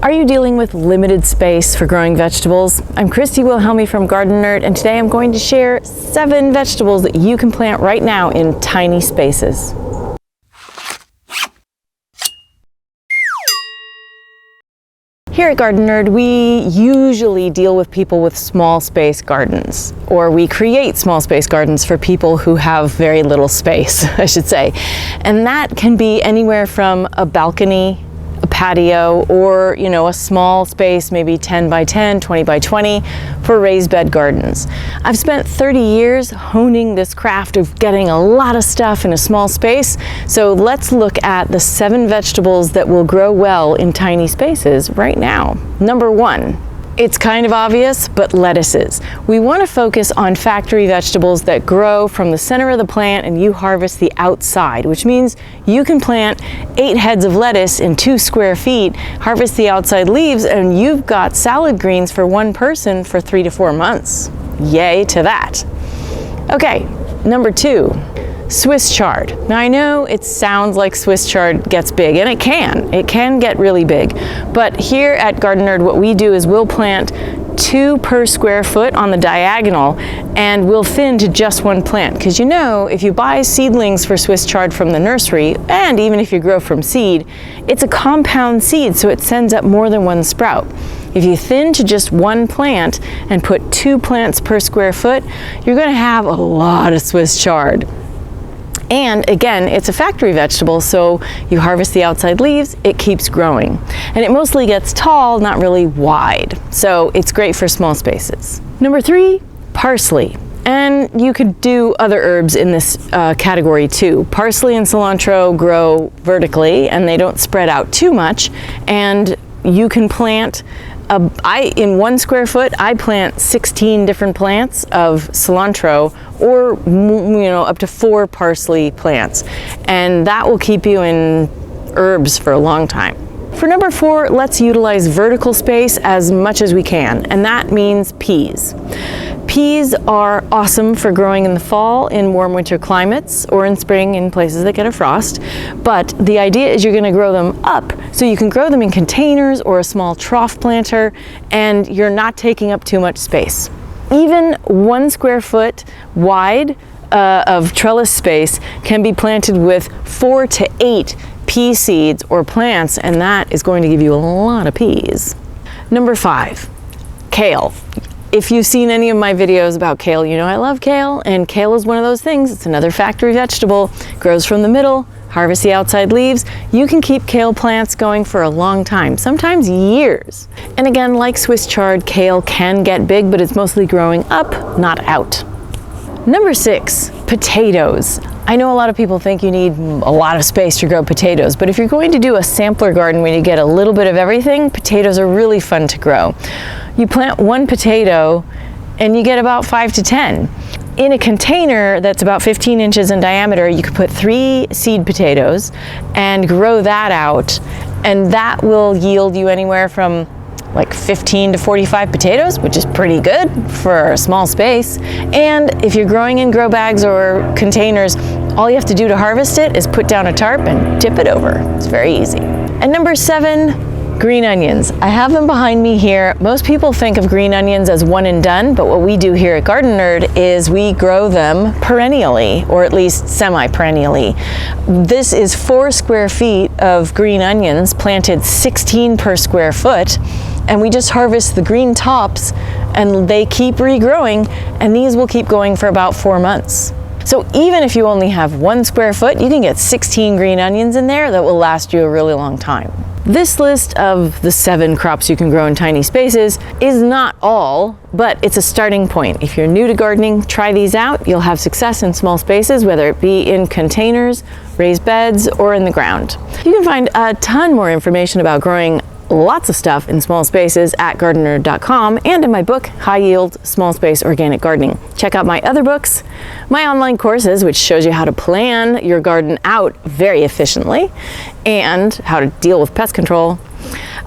Are you dealing with limited space for growing vegetables? I'm Christy Wilhelmi from Gardenerd, and today I'm going to share 7 vegetables that you can plant right now in tiny spaces. Here at Gardenerd, we usually deal with people with small space gardens, or we create small space gardens for people who have very little space, I should say. And that can be anywhere from a balcony, a patio, or a small space, maybe 10 by 10, 20 by 20 for raised bed gardens. I've spent 30 years honing this craft of getting a lot of stuff in a small space. So let's look at the 7 vegetables that will grow well in tiny spaces right now. Number 1. It's kind of obvious, but lettuces. We want to focus on factory vegetables that grow from the center of the plant and you harvest the outside, which means you can plant 8 heads of lettuce in 2 square feet, harvest the outside leaves, and you've got salad greens for one person for 3 to 4 months. Yay to that. Okay, number 2. Swiss chard. Now I know it sounds like Swiss chard gets big, and it can get really big, but here at Gardenerd what we do is we'll plant 2 per square foot on the diagonal, and we'll thin to just 1 plant, because if you buy seedlings for Swiss chard from the nursery, and even if you grow from seed, it's a compound seed, so it sends up more than 1 sprout. If you thin to just 1 plant and put 2 plants per square foot, you're going to have a lot of Swiss chard. And again, it's a factory vegetable, so you harvest the outside leaves, it keeps growing. And it mostly gets tall, not really wide. So it's great for small spaces. Number 3, parsley. And you could do other herbs in this category too. Parsley and cilantro grow vertically and they don't spread out too much. And you can plant in 1 square foot, I plant 16 different plants of cilantro, or up to 4 parsley plants, and that will keep you in herbs for a long time. For number 4, let's utilize vertical space as much as we can, and that means peas. Peas are awesome for growing in the fall in warm winter climates, or in spring in places that get a frost. But the idea is you're going to grow them up, so you can grow them in containers or a small trough planter, and you're not taking up too much space. Even 1 square foot wide of trellis space can be planted with 4 to 8 pea seeds or plants, and that is going to give you a lot of peas. Number 5, kale. If you've seen any of my videos about kale, I love kale, and kale is one of those things. It's another factory vegetable, grows from the middle, harvest the outside leaves. You can keep kale plants going for a long time, sometimes years. And again, like Swiss chard, kale can get big, but it's mostly growing up, not out. Number 6, potatoes. I know a lot of people think you need a lot of space to grow potatoes, but if you're going to do a sampler garden where you get a little bit of everything, potatoes are really fun to grow. You plant 1 potato and you get about 5 to 10. In a container that's about 15 inches in diameter, you could put 3 seed potatoes and grow that out, and that will yield you anywhere from like 15 to 45 potatoes, which is pretty good for a small space. And if you're growing in grow bags or containers, all you have to do to harvest it is put down a tarp and tip it over. It's very easy. And number 7, green onions. I have them behind me here. Most people think of green onions as one and done, but what we do here at Gardenerd is we grow them perennially, or at least semi-perennially. This is 4 square feet of green onions, planted 16 per square foot, and we just harvest the green tops and they keep regrowing, and these will keep going for about 4 months. So even if you only have 1 square foot, you can get 16 green onions in there that will last you a really long time. This list of the 7 crops you can grow in tiny spaces is not all, but it's a starting point. If you're new to gardening, try these out. You'll have success in small spaces, whether it be in containers, raised beds, or in the ground. You can find a ton more information about growing lots of stuff in small spaces at gardenerd.com and in my book, High Yield Small Space Organic Gardening. Check out my other books, my online courses, which shows you how to plan your garden out very efficiently and how to deal with pest control.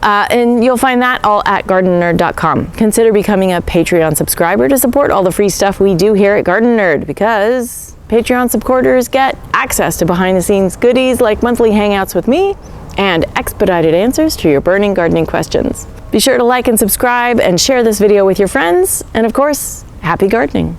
And you'll find that all at gardenerd.com. Consider becoming a Patreon subscriber to support all the free stuff we do here at Gardenerd, because Patreon supporters get access to behind the scenes goodies like monthly hangouts with me and expedited answers to your burning gardening questions. Be sure to like and subscribe and share this video with your friends, and of course, happy gardening!